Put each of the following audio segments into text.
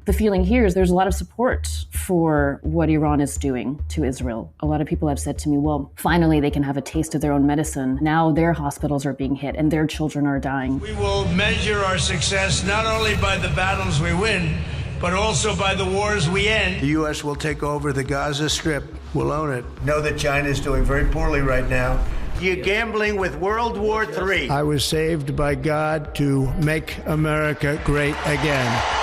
The feeling here is there's a lot of support for what Iran is doing to Israel. A lot of people have said to me, well, finally they can have a taste of their own medicine. Now their hospitals are being hit and their children are dying. We will measure our success not only by the battles we win, but also by the wars we end. The U.S. will take over the Gaza Strip. We'll own it. Know that China is doing very poorly right now. You're gambling with World War III. I was saved by God to make America great again.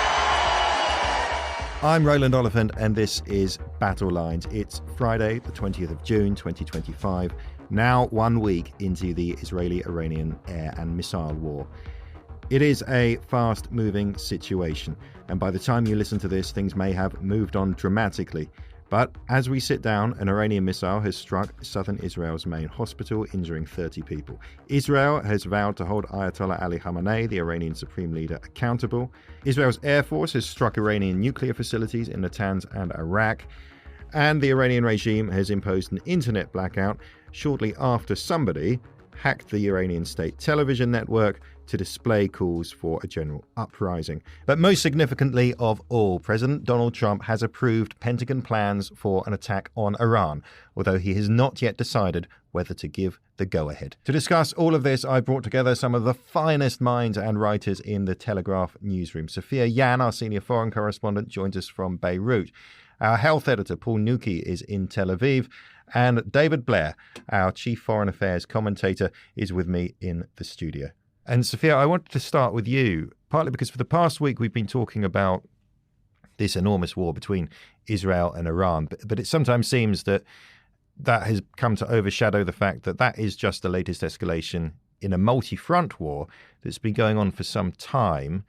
I'm Roland Oliphant, and this is Battle Lines. It's Friday, the 20th of June, 2025, now 1 week into the Israeli-Iranian air and missile war. It is a fast-moving situation, and by the time you listen to this, things may have moved on dramatically. But as we sit down, an Iranian missile has struck southern Israel's main hospital, injuring 30 people. Israel has vowed to hold Ayatollah Ali Khamenei, the Iranian supreme leader, accountable. Israel's Air Force has struck Iranian nuclear facilities in Natanz and Iraq. And the Iranian regime has imposed an internet blackout shortly after somebody hacked the Iranian state television network to display calls for a general uprising. But most significantly of all, President Donald Trump has approved Pentagon plans for an attack on Iran, although he has not yet decided whether to give the go-ahead. To discuss all of this, I brought together some of the finest minds and writers in the Telegraph newsroom. Sophia Yan, our senior foreign correspondent, joins us from Beirut. Our health editor, Paul Nuki, is in Tel Aviv. And David Blair, our chief foreign affairs commentator, is with me in the studio. And Sophia, I wanted to start with you, partly because for the past week we've been talking about this enormous war between Israel and Iran, but it sometimes seems that has come to overshadow the fact that that is just the latest escalation in a multi-front war that's been going on for some time.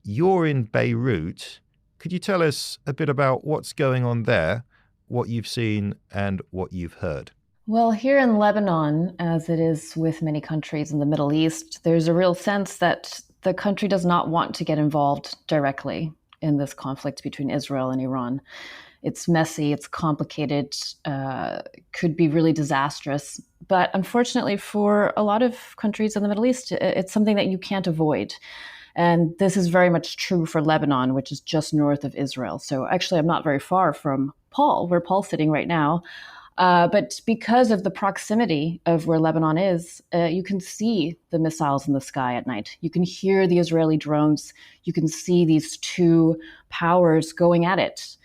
You're in Beirut. Could you tell us a bit about what's going on there, what you've seen and what you've heard? Well, here in Lebanon, as it is with many countries in the Middle East, there's a real sense that the country does not want to get involved directly in this conflict between Israel and Iran. It's messy, it's complicated, could be really disastrous. But unfortunately, for a lot of countries in the Middle East, it's something that you can't avoid. And this is very much true for Lebanon, which is just north of Israel. So actually, I'm not very far from Paul, where Paul's sitting right now. But because of the proximity of where Lebanon is, you can see the missiles in the sky at night. You can hear the Israeli drones. You can see these two powers going at it.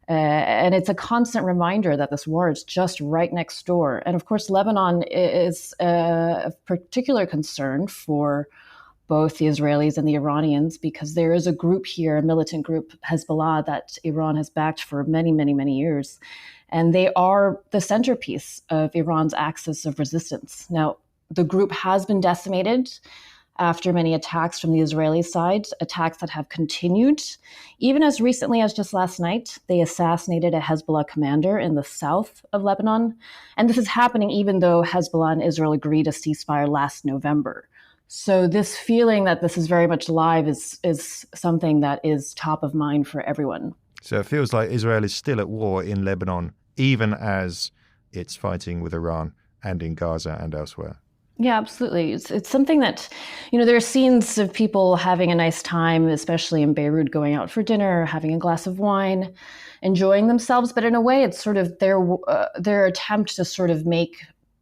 And it's a constant reminder that this war is just right next door. And of course, Lebanon is of particular concern for both the Israelis and the Iranians, because there is a group here, a militant group, Hezbollah, that Iran has backed for many, many, many years. And they are the centerpiece of Iran's axis of resistance. Now, the group has been decimated after many attacks from the Israeli side, attacks that have continued. Even as recently as just last night, they assassinated a Hezbollah commander in the south of Lebanon. And this is happening even though Hezbollah and Israel agreed a ceasefire last November. So this feeling that this is very much live is something that is top of mind for everyone. So it feels like Israel is still at war in Lebanon, even as it's fighting with Iran and in Gaza and elsewhere. Yeah, absolutely. It's something that, there are scenes of people having a nice time, especially in Beirut, going out for dinner, having a glass of wine, enjoying themselves. But in a way, it's sort of their attempt to sort of make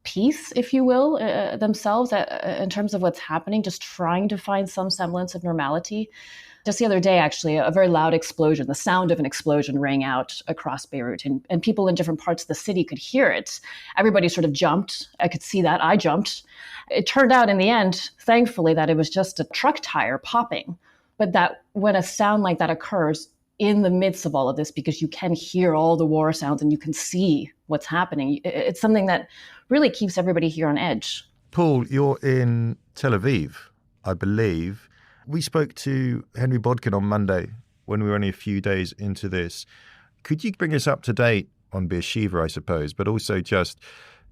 peace, if you will, themselves in terms of what's happening, just trying to find some semblance of normality. Just the other day, actually, a very loud explosion, the sound of an explosion rang out across Beirut, and people in different parts of the city could hear it. Everybody sort of jumped. I could see that. I jumped. It turned out in the end, thankfully, that it was just a truck tire popping. But that when a sound like that occurs in the midst of all of this, because you can hear all the war sounds and you can see what's happening, it's something that really keeps everybody here on edge. Paul, you're in Tel Aviv, I believe. We spoke to Henry Bodkin on Monday when we were only a few days into this. Could you bring us up to date on Beersheba, I suppose, but also just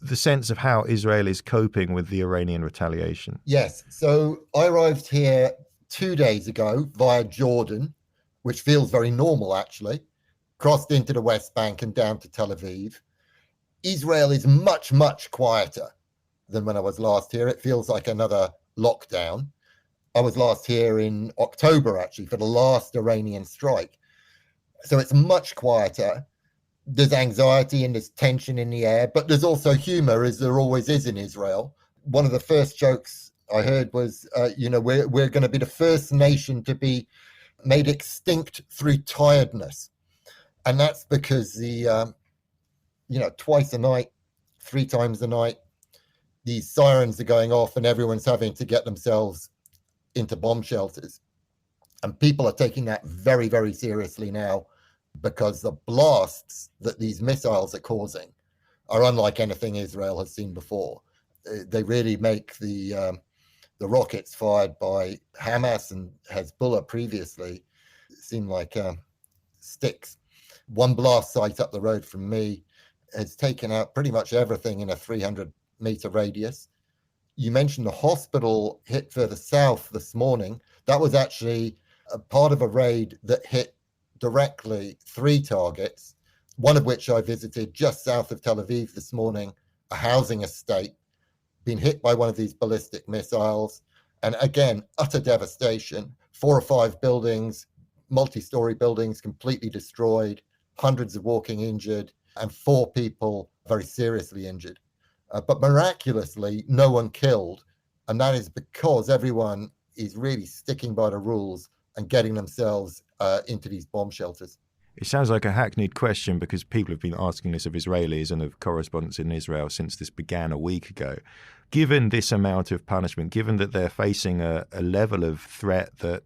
the sense of how Israel is coping with the Iranian retaliation? Yes. So I arrived here 2 days ago via Jordan, which feels very normal, actually, crossed into the West Bank and down to Tel Aviv. Israel is much, much quieter than when I was last here. It feels like another lockdown. I was last here in October, actually, for the last Iranian strike. So it's much quieter. There's anxiety and there's tension in the air, but there's also humor, as there always is in Israel. One of the first jokes I heard was, we're going to be the first nation to be made extinct through tiredness. And that's because twice a night, 3 times a night, these sirens are going off and everyone's having to get themselves into bomb shelters. And people are taking that very, very seriously now, because the blasts that these missiles are causing are unlike anything Israel has seen before. They really make the rockets fired by Hamas and Hezbollah previously seem like sticks. One blast site up the road from me has taken out pretty much everything in a 300-meter radius. You mentioned the hospital hit further south this morning. That was actually a part of a raid that hit directly 3 targets, one of which I visited just south of Tel Aviv this morning, a housing estate, been hit by one of these ballistic missiles. And again, utter devastation. 4 or 5 buildings, multi-story buildings completely destroyed, hundreds of walking injured, and 4 people very seriously injured. But miraculously, no one killed. And that is because everyone is really sticking by the rules and getting themselves into these bomb shelters. It sounds like a hackneyed question, because people have been asking this of Israelis and of correspondents in Israel since this began a week ago. Given this amount of punishment, given that they're facing a level of threat that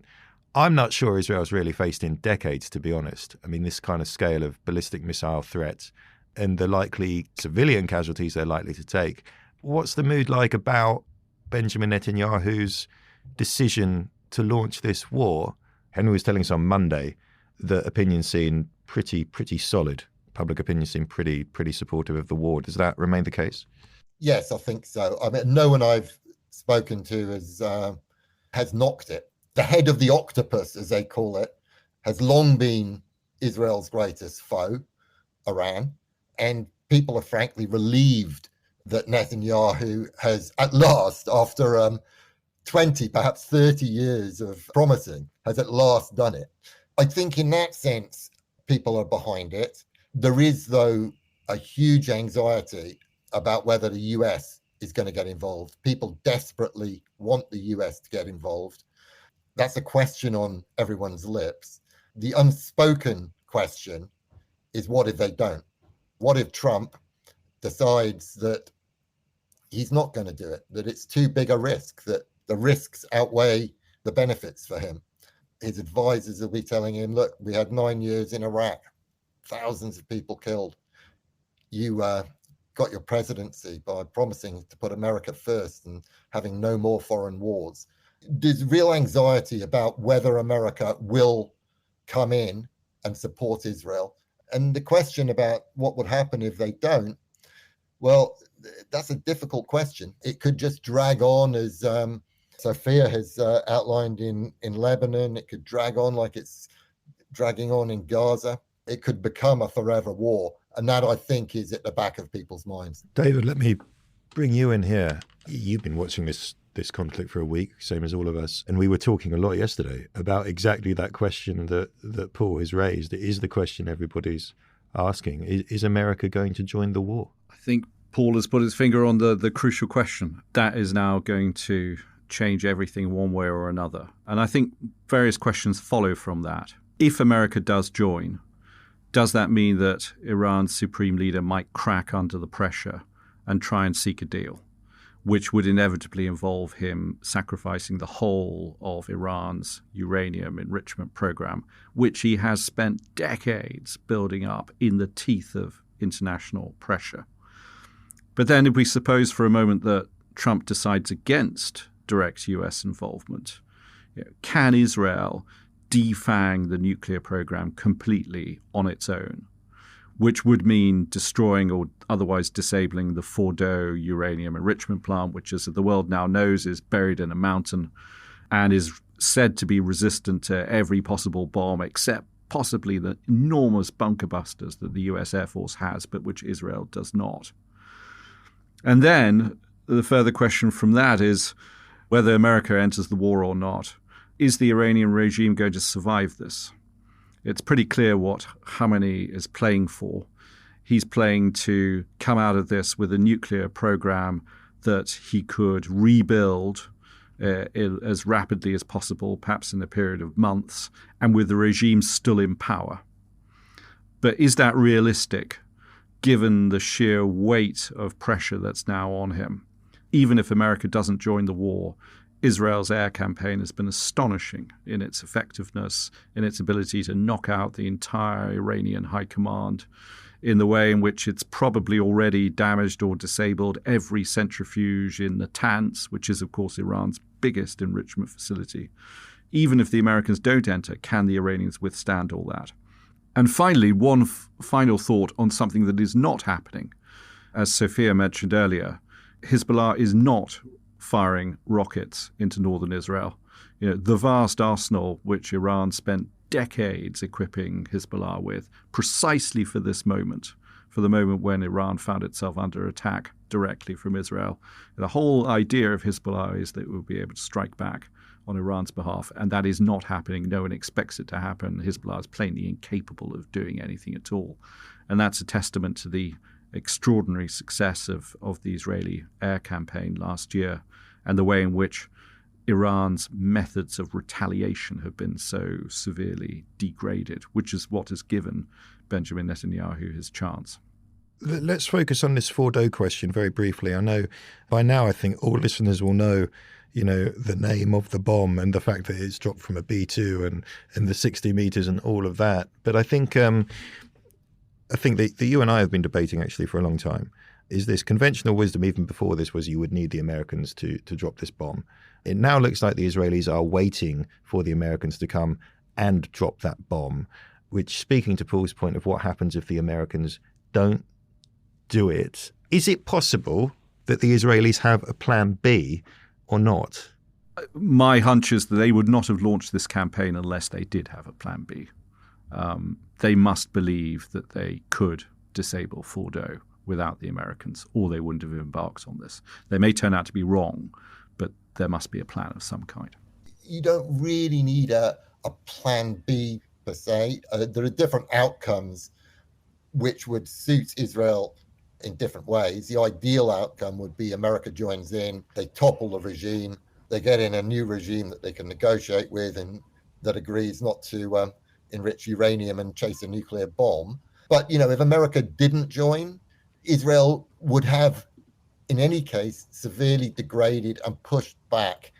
I'm not sure Israel's really faced in decades, to be honest. I mean, this kind of scale of ballistic missile threats and the likely civilian casualties they're likely to take. What's the mood like about Benjamin Netanyahu's decision to launch this war? Henry was telling us on Monday that opinion seemed pretty solid. Public opinion seemed pretty supportive of the war. Does that remain the case? Yes, I think so. I mean, no one I've spoken to has knocked it. The head of the octopus, as they call it, has long been Israel's greatest foe, Iran. And people are frankly relieved that Netanyahu has, at last, after 20, perhaps 30 years of promising, has at last done it. I think in that sense, people are behind it. There is, though, a huge anxiety about whether the US is going to get involved. People desperately want the US to get involved. That's a question on everyone's lips. The unspoken question is, what if they don't? What if Trump decides that he's not going to do it, that it's too big a risk, that the risks outweigh the benefits for him? His advisors will be telling him, look, we had 9 years in Iraq, thousands of people killed. You got your presidency by promising to put America first and having no more foreign wars. There's real anxiety about whether America will come in and support Israel. And the question about what would happen if they don't, well, that's a difficult question. It could just drag on, as Sophia has outlined in Lebanon. It could drag on like it's dragging on in Gaza. It could become a forever war. And that, I think, is at the back of people's minds. David, let me bring you in here. You've been watching this conflict for a week, same as all of us. And we were talking a lot yesterday about exactly that question that Paul has raised. It is the question everybody's asking. Is America going to join the war? I think Paul has put his finger on the crucial question. That is now going to change everything one way or another. And I think various questions follow from that. If America does join, does that mean that Iran's supreme leader might crack under the pressure and try and seek a deal, which would inevitably involve him sacrificing the whole of Iran's uranium enrichment program, which he has spent decades building up in the teeth of international pressure? But then if we suppose for a moment that Trump decides against direct US involvement, can Israel defang the nuclear program completely on its own, which would mean destroying or otherwise disabling the Fordow uranium enrichment plant, which, as the world now knows, is buried in a mountain and is said to be resistant to every possible bomb except possibly the enormous bunker busters that the US Air Force has, but which Israel does not. And then the further question from that is whether America enters the war or not. Is the Iranian regime going to survive this? It's pretty clear what Khamenei is playing for. He's playing to come out of this with a nuclear program that he could rebuild as rapidly as possible, perhaps in a period of months, and with the regime still in power. But is that realistic, given the sheer weight of pressure that's now on him? Even if America doesn't join the war, Israel's air campaign has been astonishing in its effectiveness, in its ability to knock out the entire Iranian high command, in the way in which it's probably already damaged or disabled every centrifuge in Natanz, which is, of course, Iran's biggest enrichment facility. Even if the Americans don't enter, can the Iranians withstand all that? And finally, one final thought on something that is not happening. As Sophia mentioned earlier, Hezbollah is not firing rockets into northern Israel. The vast arsenal which Iran spent decades equipping Hezbollah with, precisely for this moment, for the moment when Iran found itself under attack directly from Israel. The whole idea of Hezbollah is that it will be able to strike back on Iran's behalf, and that is not happening. No one expects it to happen. Hezbollah is plainly incapable of doing anything at all. And that's a testament to the extraordinary success of the Israeli air campaign last year and the way in which Iran's methods of retaliation have been so severely degraded, which is what has given Benjamin Netanyahu his chance. Let's focus on this Fordo question very briefly. I know by now I think all listeners will know, the name of the bomb and the fact that it's dropped from a B-2 and the 60 meters and all of that. But I think that you and I have been debating actually for a long time. Is this conventional wisdom, even before this, was you would need the Americans to drop this bomb. It now looks like the Israelis are waiting for the Americans to come and drop that bomb, which, speaking to Paul's point of what happens if the Americans don't do it, is it possible that the Israelis have a plan B or not? My hunch is that they would not have launched this campaign unless they did have a plan B. They must believe that they could disable Fordo without the Americans, or they wouldn't have embarked on this. They may turn out to be wrong, but there must be a plan of some kind. You don't really need a plan B per se. There are different outcomes which would suit Israel in different ways. The ideal outcome would be America joins in, they topple the regime, they get in a new regime that they can negotiate with and that agrees not to enrich uranium and chase a nuclear bomb. But, if America didn't join, Israel would have, in any case, severely degraded and pushed back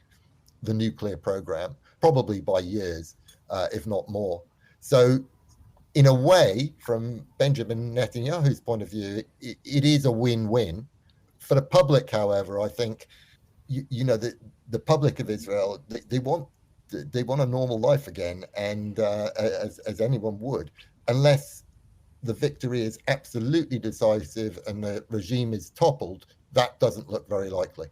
the nuclear program, probably by years, if not more. So, in a way, from Benjamin Netanyahu's point of view, it is a win-win. For the public, however, I think, the public of Israel, they want a normal life again, and as anyone would, unless the victory is absolutely decisive and the regime is toppled, that doesn't look very likely.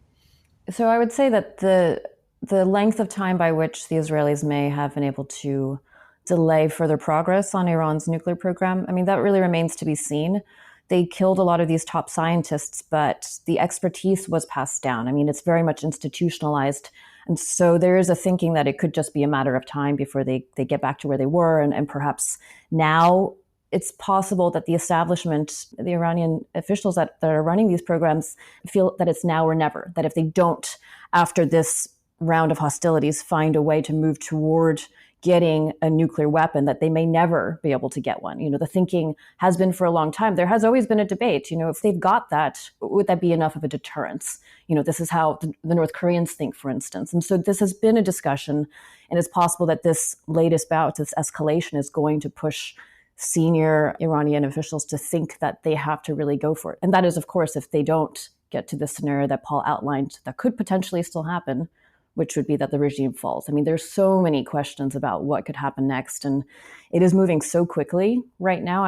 So I would say that the length of time by which the Israelis may have been able to delay further progress on Iran's nuclear program, that really remains to be seen. They killed a lot of these top scientists, but the expertise was passed down. It's very much institutionalized. And so there is a thinking that it could just be a matter of time before they get back to where they were. And perhaps now it's possible that the establishment, the Iranian officials that are running these programs, feel that it's now or never, that if they don't, after this round of hostilities, find a way to move toward getting a nuclear weapon, that they may never be able to get one. The thinking has been for a long time. There has always been a debate, if they've got that, would that be enough of a deterrence? This is how the North Koreans think, for instance. And so this has been a discussion, and it's possible that this latest bout, this escalation, is going to push senior Iranian officials to think that they have to really go for it. And that is, of course, if they don't get to the scenario that Paul outlined that could potentially still happen, which would be that the regime falls. There's so many questions about what could happen next, and it is moving so quickly right now.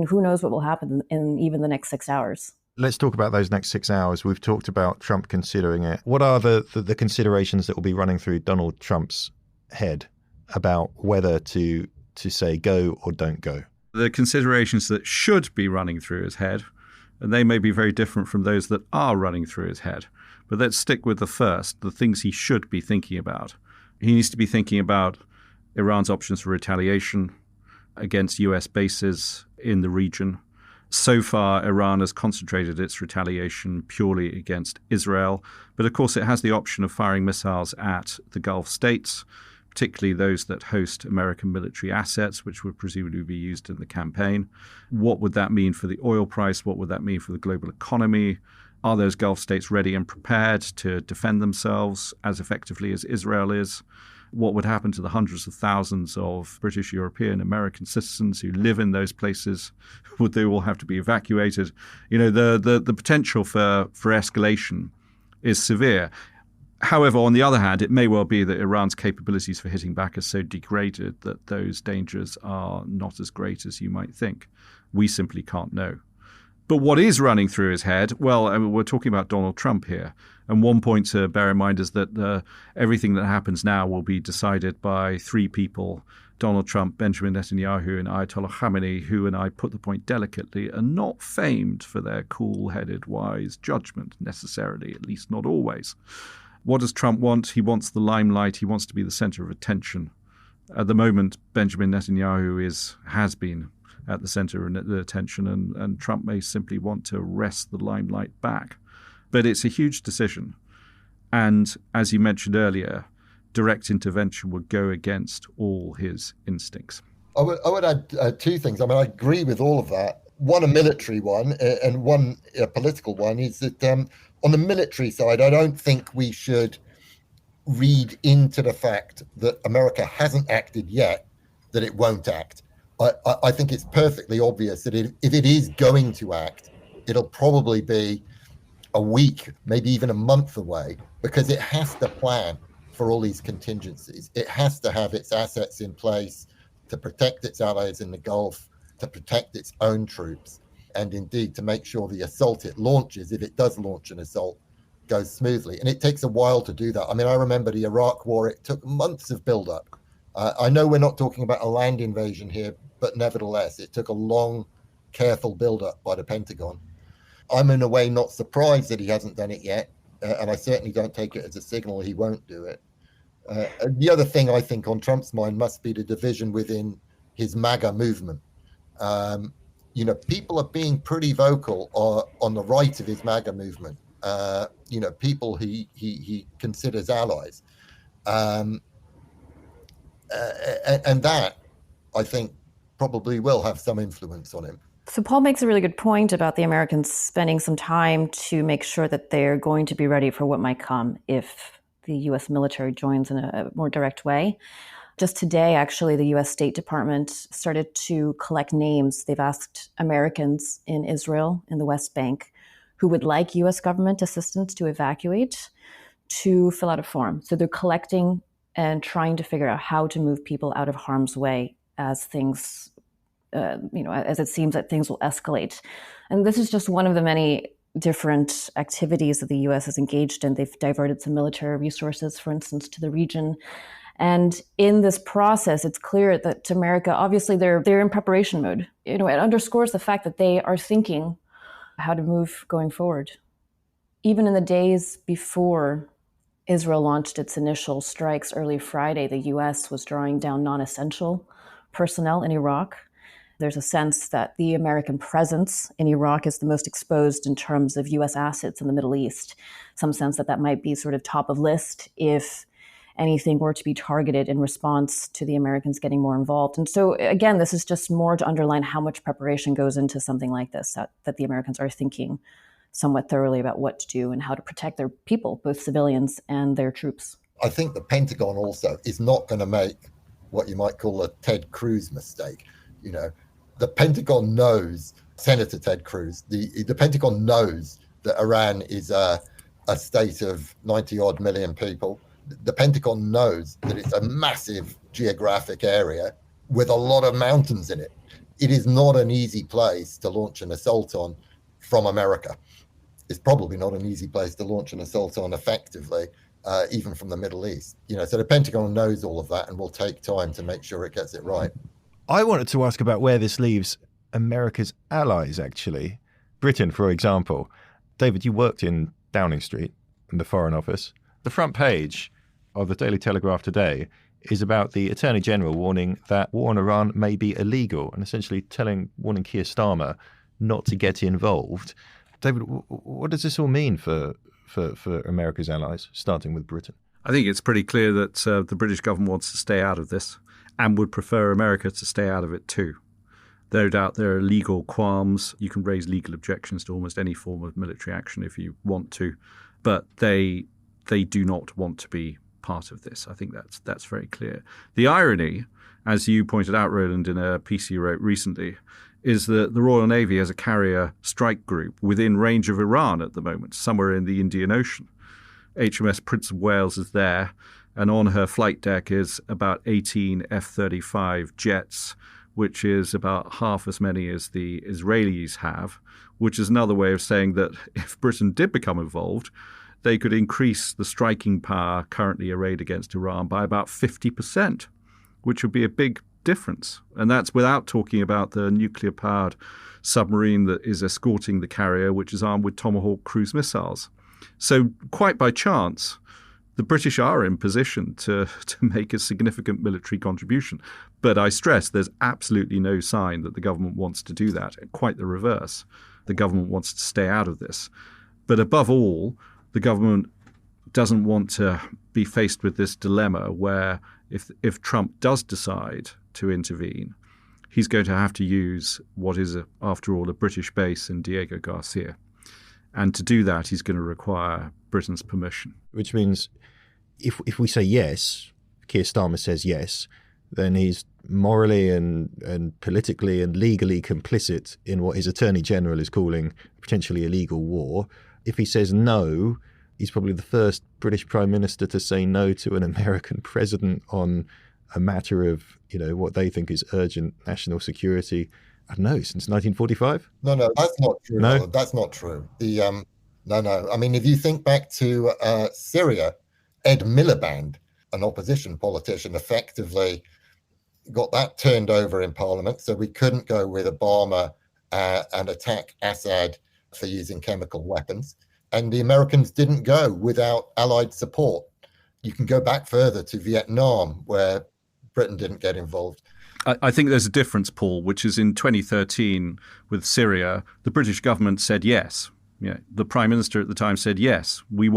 Who knows what will happen in even the next 6 hours? Let's talk about those next 6 hours. We've talked about Trump considering it. What are the considerations that will be running through Donald Trump's head about whether to say go or don't go? The considerations that should be running through his head, and they may be very different from those that are running through his head. But let's stick with the first, the things he should be thinking about. He needs to be thinking about Iran's options for retaliation, against US bases in the region. So far, Iran has concentrated its retaliation purely against Israel. But of course, it has the option of firing missiles at the Gulf states, particularly those that host American military assets, which would presumably be used in the campaign. What would that mean for the oil price? What would that mean for the global economy? Are those Gulf states ready and prepared to defend themselves as effectively as Israel is? What would happen to the hundreds of thousands of British, European, American citizens who live in those places? Would they all have to be evacuated? You know, the potential for escalation is severe. However, on the other hand, it may well be that Iran's capabilities for hitting back are so degraded that those dangers are not as great as you might think. We simply can't know. But what is running through his head, well, I mean, we're talking about Donald Trump here. And one point to bear in mind is that everything that happens now will be decided by three people, Donald Trump, Benjamin Netanyahu, and Ayatollah Khamenei, who, and I put the point delicately, are not famed for their cool-headed, wise judgment necessarily, at least not always. What does Trump want? He wants the limelight. He wants to be the center of attention. At the moment, Benjamin Netanyahu has been at the center of the attention, and Trump may simply want to wrest the limelight back. But it's a huge decision. And as you mentioned earlier, direct intervention would go against all his instincts. I would add two things. I mean, I agree with all of that. One, a military one, and one, a political one, is that on the military side, I don't think we should read into the fact that America hasn't acted yet, that it won't act. I think it's perfectly obvious that if it is going to act, it'll probably be a week, maybe even a month away, because it has to plan for all these contingencies. It has to have its assets in place to protect its allies in the Gulf, to protect its own troops, and indeed to make sure the assault it launches, if it does launch an assault, goes smoothly. And it takes a while to do that. I mean, I remember the Iraq War, it took months of buildup. I know we're not talking about a land invasion here, but nevertheless, it took a long, careful buildup by the Pentagon. I'm in a way not surprised that he hasn't done it yet, and I certainly don't take it as a signal he won't do it. The other thing I think on Trump's mind must be the division within his MAGA movement. People are being pretty vocal on the right of his MAGA movement. People he considers allies. And that, I think, probably will have some influence on him. So Paul makes a really good point about the Americans spending some time to make sure that they're going to be ready for what might come if the U.S. military joins in a more direct way. Just today, actually, the U.S. State Department started to collect names. They've asked Americans in Israel, in the West Bank, who would like U.S. government assistance to evacuate, to fill out a form. So they're collecting and trying to figure out how to move people out of harm's way as things, as it seems that things will escalate. And this is just one of the many different activities that the U.S. is engaged in. They've diverted some military resources, for instance, to the region. And in this process, it's clear that America, obviously, they're in preparation mode. It underscores the fact that they are thinking how to move going forward. Even in the days before Israel launched its initial strikes early Friday, the U.S. was drawing down non-essential personnel in Iraq. There's a sense that the American presence in Iraq is the most exposed in terms of U.S. assets in the Middle East. Some sense that might be sort of top of list if anything were to be targeted in response to the Americans getting more involved. And so, again, this is just more to underline how much preparation goes into something like this, that the Americans are thinking somewhat thoroughly about what to do and how to protect their people, both civilians and their troops. I think the Pentagon also is not going to make what you might call a Ted Cruz mistake. The Pentagon knows, Senator Ted Cruz, the Pentagon knows that Iran is a state of 90-odd million people. The Pentagon knows that it's a massive geographic area with a lot of mountains in it. It is not an easy place to launch an assault on from America. It's probably not an easy place to launch an assault on effectively, even from the Middle East. So the Pentagon knows all of that and will take time to make sure it gets it right. I wanted to ask about where this leaves America's allies, actually. Britain, for example. David, you worked in Downing Street in the Foreign Office. The front page of the Daily Telegraph today is about the Attorney General warning that war on Iran may be illegal and essentially warning Keir Starmer not to get involved. David, what does this all mean for America's allies, starting with Britain? I think it's pretty clear that the British government wants to stay out of this and would prefer America to stay out of it too. No doubt there are legal qualms. You can raise legal objections to almost any form of military action if you want to, but they do not want to be part of this. I think that's very clear. The irony, as you pointed out, Roland, in a piece you wrote recently, is that the Royal Navy has a carrier strike group within range of Iran at the moment, somewhere in the Indian Ocean. HMS Prince of Wales is there, and on her flight deck is about 18 F-35 jets, which is about half as many as the Israelis have, which is another way of saying that if Britain did become involved, they could increase the striking power currently arrayed against Iran by about 50%, which would be a big difference. And that's without talking about the nuclear-powered submarine that is escorting the carrier, which is armed with Tomahawk cruise missiles. So quite by chance, the British are in position to make a significant military contribution. But I stress there's absolutely no sign that the government wants to do that. Quite the reverse. The government wants to stay out of this. But above all, the government doesn't want to be faced with this dilemma where if Trump does decide to intervene, he's going to have to use what is, after all, a British base in Diego Garcia. And to do that, he's going to require Britain's permission. Which means if we say yes, Keir Starmer says yes, then he's morally and politically and legally complicit in what his Attorney General is calling potentially illegal war. If he says no, he's probably the first British Prime Minister to say no to an American president on a matter of, what they think is urgent national security. I don't know, since 1945? No, that's not true. No? That's not true. No. I mean, if you think back to Syria, Ed Miliband, an opposition politician, effectively got that turned over in Parliament, so we couldn't go with Obama and attack Assad for using chemical weapons. And the Americans didn't go without Allied support. You can go back further to Vietnam, where Britain didn't get involved. I think there's a difference, Paul, which is in 2013 with Syria, the British government said yes. The Prime Minister at the time said, yes, we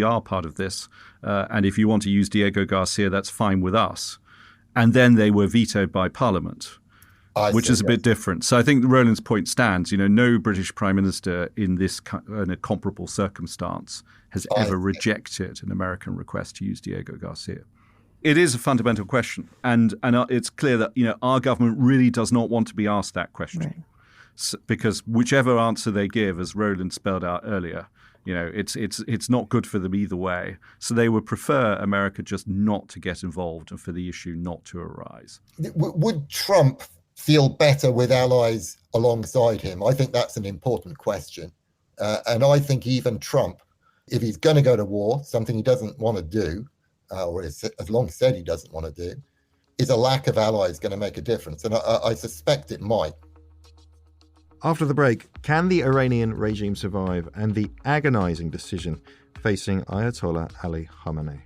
are part of this. And if you want to use Diego Garcia, that's fine with us. And then they were vetoed by Parliament, which is a bit different. So I think Roland's point stands. No British Prime Minister in a comparable circumstance has ever rejected an American request to use Diego Garcia. It is a fundamental question. And it's clear that, our government really does not want to be asked that question. Right. Because whichever answer they give, as Roland spelled out earlier, it's not good for them either way. So they would prefer America just not to get involved and for the issue not to arise. Would Trump feel better with allies alongside him? I think that's an important question. And I think even Trump, if he's going to go to war, something he doesn't want to do, or has long said he doesn't want to do, is a lack of allies going to make a difference? And I suspect it might. After the break, can the Iranian regime survive, and the agonizing decision facing Ayatollah Ali Khamenei?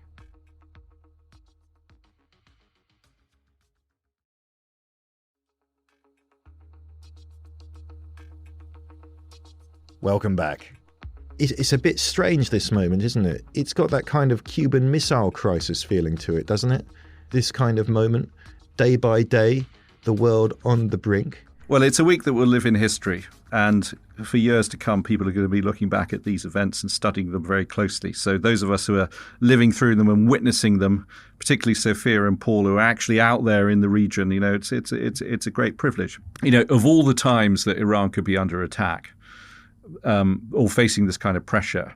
Welcome back. It's a bit strange, this moment, isn't it? It's got that kind of Cuban Missile Crisis feeling to it, doesn't it? This kind of moment, day by day, the world on the brink. Well, it's a week that will live in history, and for years to come, people are going to be looking back at these events and studying them very closely. So those of us who are living through them and witnessing them, particularly Sophia and Paul, who are actually out there in the region, it's a great privilege. Of all the times that Iran could be under attack, or facing this kind of pressure,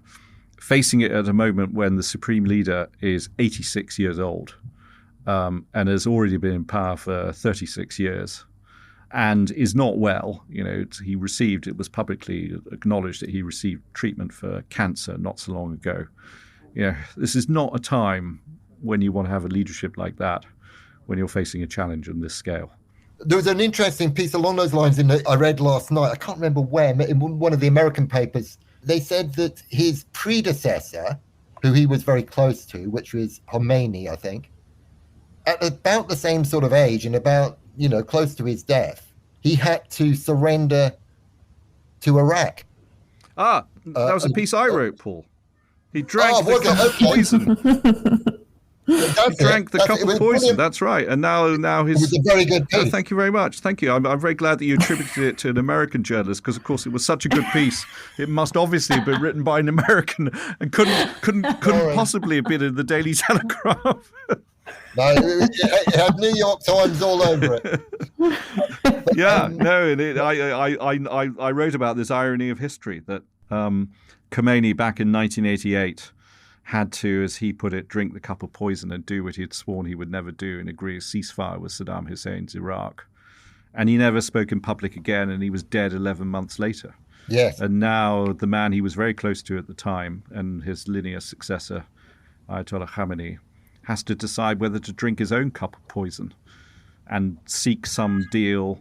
facing it at a moment when the supreme leader is 86 years old and has already been in power for 36 years and is not well. It was publicly acknowledged that he received treatment for cancer not so long ago. This is not a time when you want to have a leadership like that when you're facing a challenge on this scale. There was an interesting piece along those lines I read last night. I can't remember where, in one of the American papers. They said that his predecessor, who he was very close to, which was Khomeini, I think, at about the same sort of age and about, close to his death, he had to surrender to Iraq. That was a piece I wrote, Paul. He drank the cup of poison. He drank the cup of poison. Brilliant. That's right. And now his. It was a very good piece. Thank you very much. Thank you. I'm very glad that you attributed it to an American journalist because, of course, it was such a good piece. It must obviously have been written by an American and couldn't possibly have been in the Daily Telegraph. No, it had New York Times all over it. Yeah, no, I wrote about this irony of history that Khomeini back in 1988 had to, as he put it, drink the cup of poison and do what he had sworn he would never do and agree a ceasefire with Saddam Hussein's Iraq. And he never spoke in public again, and he was dead 11 months later. Yes. And now the man he was very close to at the time and his linear successor, Ayatollah Khamenei, has to decide whether to drink his own cup of poison and seek some deal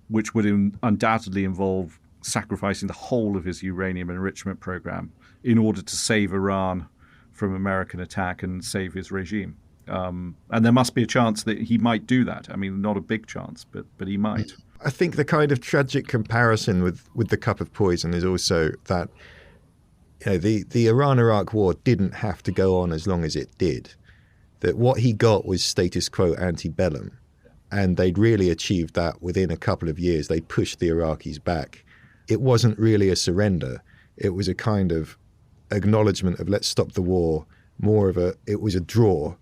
which would undoubtedly involve sacrificing the whole of his uranium enrichment program in order to save Iran from American attack and save his regime. And there must be a chance that he might do that. I mean, not a big chance, but he might. I think the kind of tragic comparison with the cup of poison is also that the Iran-Iraq war didn't have to go on as long as it did. That what he got was status quo antebellum, and they'd really achieved that within a couple of years. They pushed the Iraqis back. It wasn't really a surrender. It was a kind of acknowledgement of let's stop the war. It was a draw,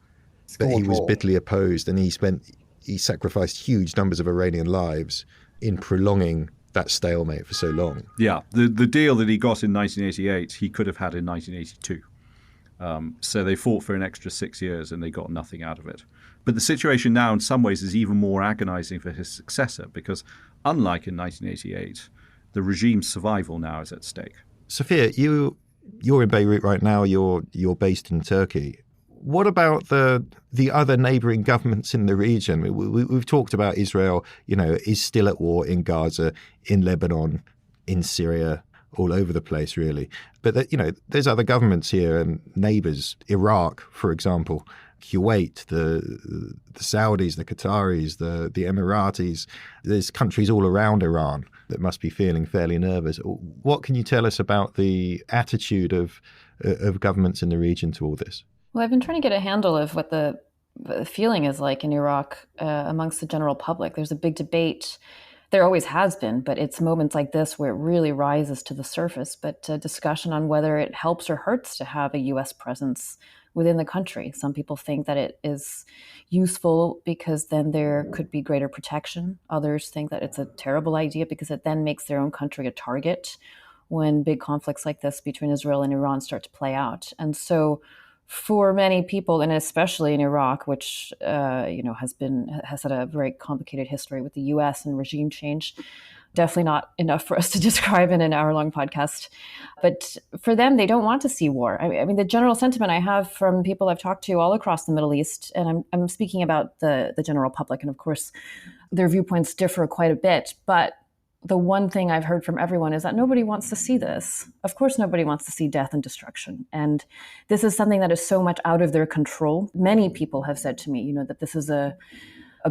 but he was bitterly opposed, and he sacrificed huge numbers of Iranian lives in prolonging that stalemate for so long. Yeah, the deal that he got in 1988, he could have had in 1982. So they fought for an extra 6 years and they got nothing out of it. But the situation now in some ways is even more agonizing for his successor because unlike in 1988, the regime's survival now is at stake. Sophia, you're in Beirut right now. You're based in Turkey. What about the other neighboring governments in the region? We've talked about Israel, is still at war in Gaza, in Lebanon, in Syria, all over the place, really. But, there's other governments here and neighbours, Iraq, for example, Kuwait, the Saudis, the Qataris, the Emiratis. There's countries all around Iran that must be feeling fairly nervous. What can you tell us about the attitude of governments in the region to all this? Well, I've been trying to get a handle of what the feeling is like in Iraq amongst the general public. There's a big debate. There always has been, but it's moments like this where it really rises to the surface. But a discussion on whether it helps or hurts to have a U.S. presence within the country. Some people think that it is useful because then there could be greater protection. Others think that it's a terrible idea because it then makes their own country a target when big conflicts like this between Israel and Iran start to play out. And so for many people, and especially in Iraq, which has had a very complicated history with the U.S. and regime change, definitely not enough for us to describe in an hour-long podcast. But for them, they don't want to see war. I mean, the general sentiment I have from people I've talked to all across the Middle East, and I'm speaking about the general public, and of course, their viewpoints differ quite a bit, but the one thing I've heard from everyone is that nobody wants to see this. Of course, nobody wants to see death and destruction. And this is something that is so much out of their control. Many people have said to me, that this is a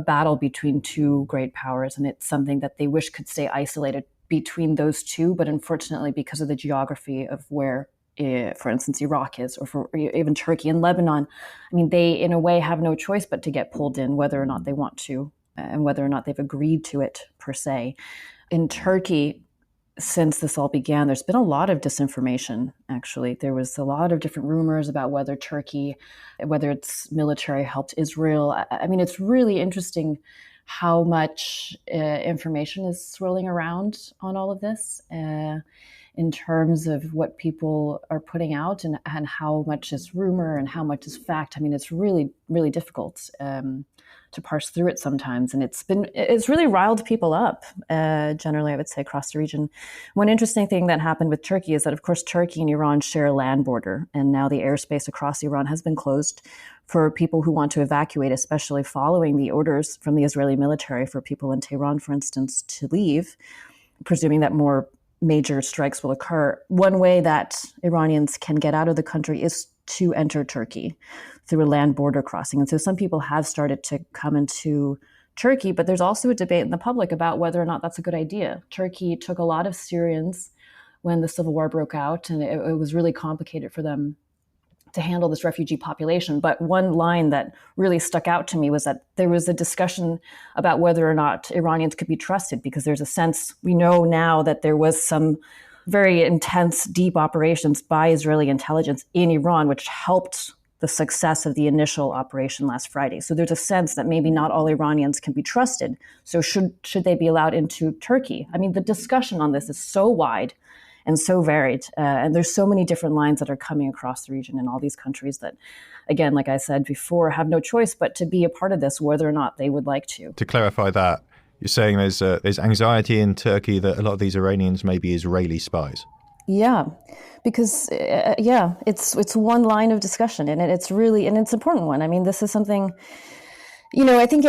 battle between two great powers, and it's something that they wish could stay isolated between those two. But unfortunately, because of the geography of where, for instance, Iraq is, or for even Turkey and Lebanon, I mean, they in a way have no choice but to get pulled in, whether or not they want to, and whether or not they've agreed to it per se. In Turkey, since this all began, there's been a lot of disinformation, actually. There was a lot of different rumors about whether its military helped Israel. I mean, it's really interesting how much information is swirling around on all of this in terms of what people are putting out and how much is rumor and how much is fact. I mean, it's really, really difficult to parse through it sometimes. And it's really riled people up, generally, I would say, across the region. One interesting thing that happened with Turkey is that, of course, Turkey and Iran share a land border. And now the airspace across Iran has been closed for people who want to evacuate, especially following the orders from the Israeli military for people in Tehran, for instance, to leave, presuming that more major strikes will occur. One way that Iranians can get out of the country is to enter Turkey through a land border crossing. And so some people have started to come into Turkey, but there's also a debate in the public about whether or not that's a good idea. Turkey took a lot of Syrians when the civil war broke out, and it was really complicated for them to handle this refugee population. But one line that really stuck out to me was that there was a discussion about whether or not Iranians could be trusted, because there's a sense, we know now that there was some very intense, deep operations by Israeli intelligence in Iran, which helped the success of the initial operation last Friday. So there's a sense that maybe not all Iranians can be trusted. So should they be allowed into Turkey? I mean, the discussion on this is so wide and so varied. And there's so many different lines that are coming across the region in all these countries that, again, like I said before, have no choice but to be a part of this, whether or not they would like to. To clarify that, you're saying there's anxiety in Turkey that a lot of these Iranians may be Israeli spies. Yeah, because it's one line of discussion, and it's really an important one. I mean, this is something, I think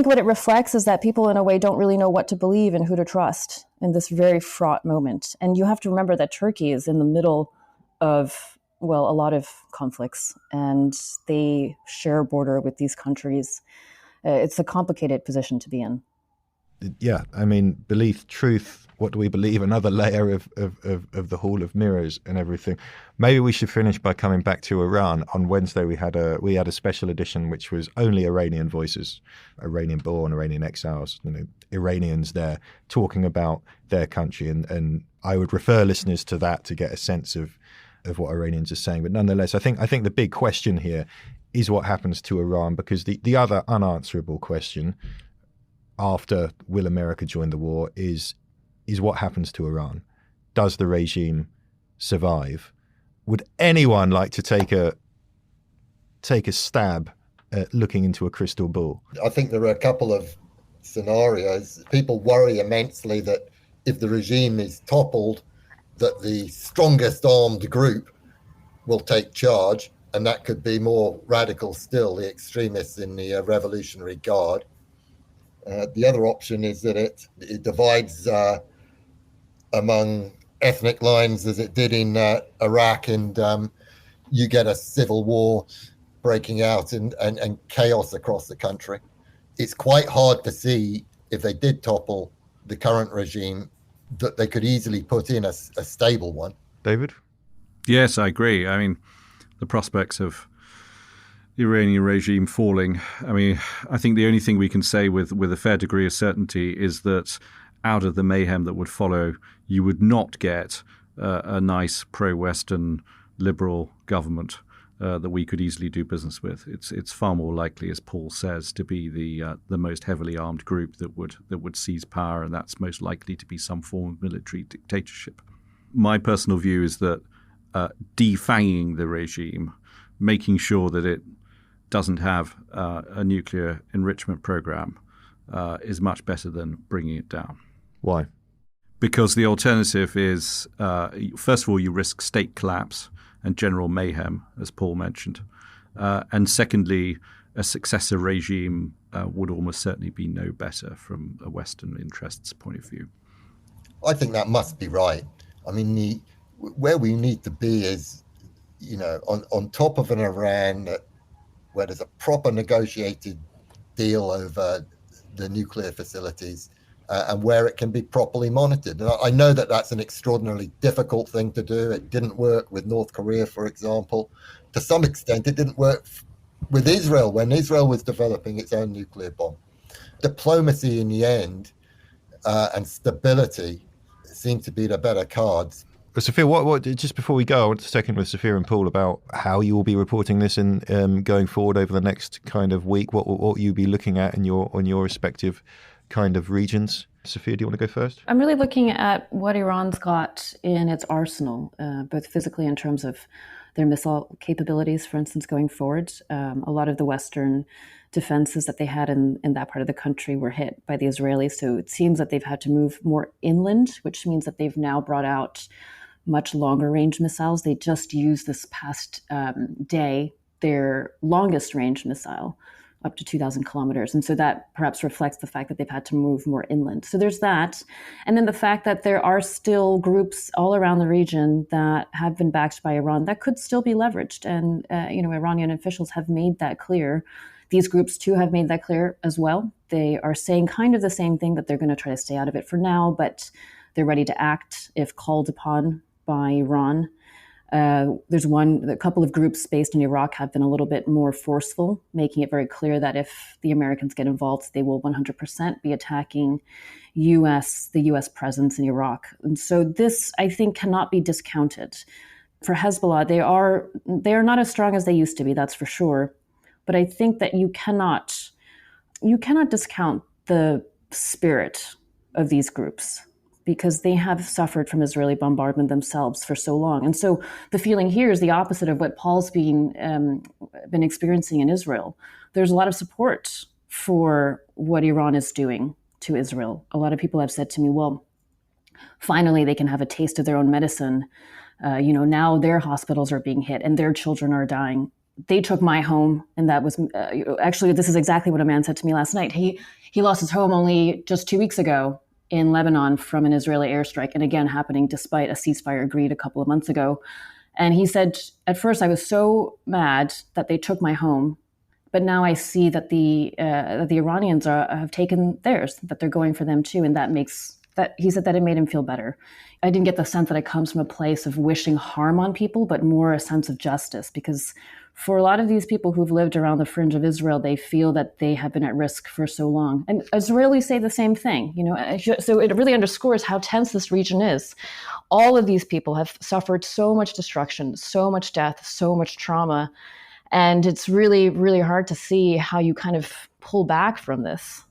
what it reflects is that people in a way don't really know what to believe and who to trust in this very fraught moment. And you have to remember that Turkey is in the middle of, a lot of conflicts, and they share a border with these countries. It's a complicated position to be in. Yeah, I mean, belief, truth, what do we believe? Another layer of the Hall of Mirrors and everything. Maybe we should finish by coming back to Iran. On Wednesday, we had a special edition which was only Iranian voices, Iranian-born, Iranian exiles, Iranians there talking about their country. And I would refer listeners to that to get a sense of what Iranians are saying. But nonetheless, I think the big question here is what happens to Iran, because the other unanswerable question after will America join the war is what happens to Iran? Does the regime survive? Would anyone like to take a stab at looking into a crystal ball? I think there are a couple of scenarios. People worry immensely that if the regime is toppled, that the strongest armed group will take charge, and that could be more radical still, the extremists in the Revolutionary Guard. The other option is that it divides among ethnic lines as it did in Iraq, and you get a civil war breaking out and chaos across the country. It's quite hard to see, if they did topple the current regime, that they could easily put in a stable one. David? Yes, I agree. I mean, the prospects of the Iranian regime falling, I think the only thing we can say with a fair degree of certainty is that out of the mayhem that would follow, you would not get a nice pro-Western liberal government that we could easily do business with. It's far more likely, as Paul says, to be the most heavily armed group that would seize power, and that's most likely to be some form of military dictatorship. My personal view is that defanging the regime, making sure that it doesn't have a nuclear enrichment program is much better than bringing it down. Why? Because the alternative is, first of all, you risk state collapse and general mayhem, as Paul mentioned. And secondly, a successor regime would almost certainly be no better from a Western interests point of view. I think that must be right. I mean, where we need to be is, on top of an Iran where there's a proper negotiated deal over the nuclear facilities and where it can be properly monitored. And I know that that's an extraordinarily difficult thing to do. It didn't work with North Korea, for example. To some extent, it didn't work with Israel when Israel was developing its own nuclear bomb. Diplomacy in the end and stability seem to be the better cards. Sophia, what? Just before we go, I want to check in with Sophia and Paul about how you will be reporting this in going forward over the next kind of week. What you'll be looking at in your respective kind of regions. Sophia, do you want to go first? I'm really looking at what Iran's got in its arsenal, both physically in terms of their missile capabilities, for instance, going forward. A lot of the Western defenses that they had in that part of the country were hit by the Israelis. So it seems that they've had to move more inland, which means that they've now brought out much longer range missiles. They just used this past day their longest range missile, up to 2,000 kilometers. And so that perhaps reflects the fact that they've had to move more inland. So there's that. And then the fact that there are still groups all around the region that have been backed by Iran that could still be leveraged. And, Iranian officials have made that clear. These groups, too, have made that clear as well. They are saying kind of the same thing, that they're going to try to stay out of it for now, but they're ready to act if called upon by Iran. There's a couple of groups based in Iraq have been a little bit more forceful, making it very clear that if the Americans get involved, they will 100% be attacking the U.S. presence in Iraq. And so this, I think, cannot be discounted. For Hezbollah, they are not as strong as they used to be, that's for sure. But I think that you cannot discount the spirit of these groups, because they have suffered from Israeli bombardment themselves for so long. And so the feeling here is the opposite of what Paul's been experiencing in Israel. There's a lot of support for what Iran is doing to Israel. A lot of people have said to me, well, finally they can have a taste of their own medicine. Now their hospitals are being hit and their children are dying. They took my home, and that was actually, this is exactly what a man said to me last night. He lost his home only just 2 weeks ago in Lebanon from an Israeli airstrike, and again happening despite a ceasefire agreed a couple of months ago. And he said, at first I was so mad that they took my home, but now I see that the Iranians have taken theirs, that they're going for them too, and he said that it made him feel better. I didn't get the sense that it comes from a place of wishing harm on people, but more a sense of justice, because for a lot of these people who've lived around the fringe of Israel, they feel that they have been at risk for so long. And Israelis say the same thing, so it really underscores how tense this region is. All of these people have suffered so much destruction, so much death, so much trauma. And it's really, really hard to see how you kind of pull back from this.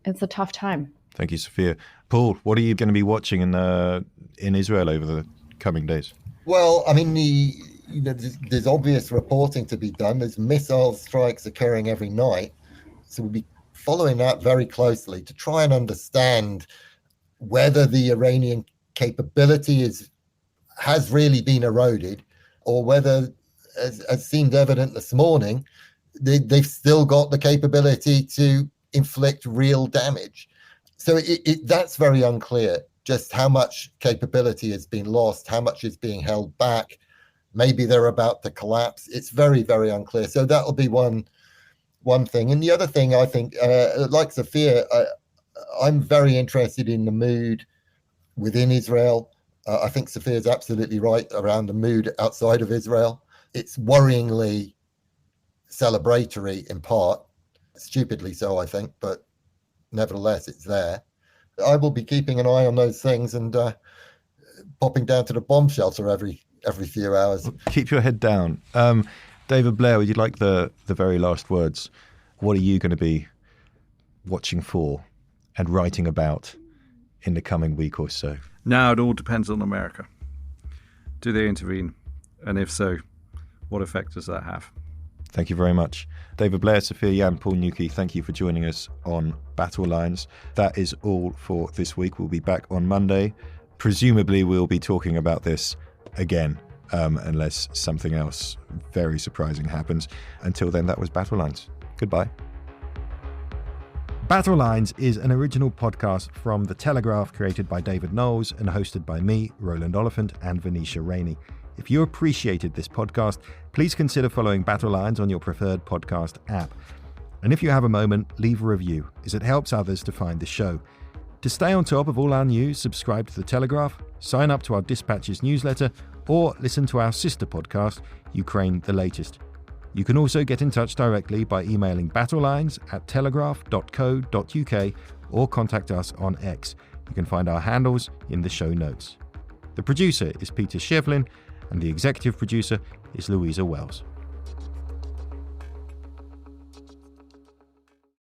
It's a tough time. Thank you, Sophia. Paul, what are you going to be watching in Israel over the coming days? Well, I mean, there's obvious reporting to be done. There's missile strikes occurring every night. So we'll be following that very closely to try and understand whether the Iranian capability has really been eroded, or whether, as seemed evident this morning, they've still got the capability to inflict real damage. So that's very unclear, just how much capability has been lost, how much is being held back. Maybe they're about to collapse. It's very, very unclear. So that'll be one thing. And the other thing, I think, like Sophia, I'm very interested in the mood within Israel. I think Sophia's absolutely right around the mood outside of Israel. It's worryingly celebratory in part, stupidly so, I think, but nevertheless, it's there. I will be keeping an eye on those things and popping down to the bomb shelter every few hours. Keep your head down. David Blair, would you like the very last words? What are you going to be watching for and writing about in the coming week or so? Now it all depends on America. Do they intervene? And if so, what effect does that have? Thank you very much. David Blair, Sophia Yan, Paul Nuki, thank you for joining us on Battle Lines. That is all for this week. We'll be back on Monday. Presumably we'll be talking about this again, unless something else very surprising happens. Until then, that was Battle Lines. Goodbye. Battle Lines is an original podcast from The Telegraph, created by David Knowles and hosted by me, Roland Oliphant, and Venetia Rainey. If you appreciated this podcast, please consider following Battle Lines on your preferred podcast app. And if you have a moment, leave a review, as it helps others to find the show. To stay on top of all our news, subscribe to The Telegraph, sign up to our Dispatches newsletter, or listen to our sister podcast, Ukraine the Latest. You can also get in touch directly by emailing battlelines@telegraph.co.uk or contact us on X. You can find our handles in the show notes. The producer is Peter Shevlin, and the executive producer is Louisa Wells.